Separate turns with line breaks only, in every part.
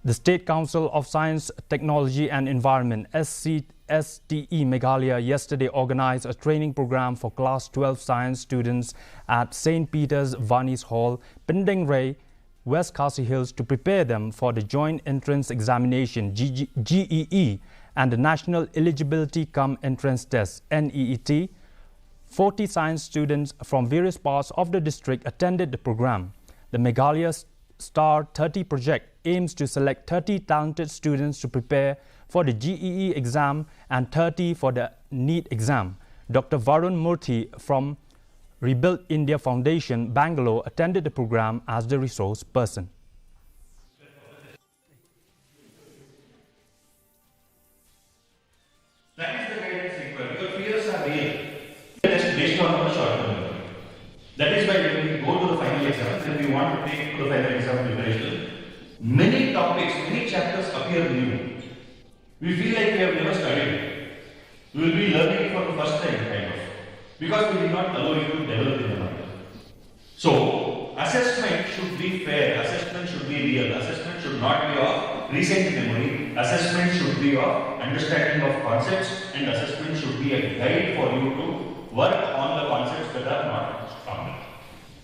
The State Council of Science, Technology and Environment STE Meghalaya yesterday organized a training program for Class 12 Science students at St. Peter's Vanis Hall, Pinding Ray, West Khasi Hills to prepare them for the Joint Entrance Examination GEE and the National Eligibility Cum Entrance Test NEET. 40 science students from various parts of the district attended the program. The Meghalaya Star 30 project aims to select 30 talented students to prepare for the GEE exam and 30 for the Neet exam. Dr. Varun Murthy from Rebuild India Foundation, Bangalore, attended the program as the resource person.
That is the guidance required because fears are real. Just based on our short-term memory. That is why when we go to the final exam, when we want to take to the final exam preparation, many topics, many chapters appear new. We feel like we have never studied. We will be learning it for the first time, kind of, because we did not allow you to develop in the mind. So, assessment should be fair, assessment should be real, assessment should not be of recent memory, assessment should be of understanding of concepts, and assessment should be a guide for you to work on the concepts that are not strong.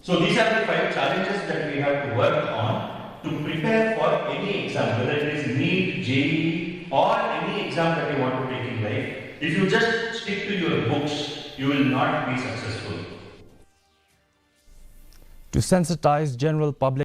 So, these are the 5 challenges that we have to work on to prepare for any exam, whether it is Neet, JEE, or any exam that you want to take in life. If you just stick to your books, you will not be successful.
To sensitize general public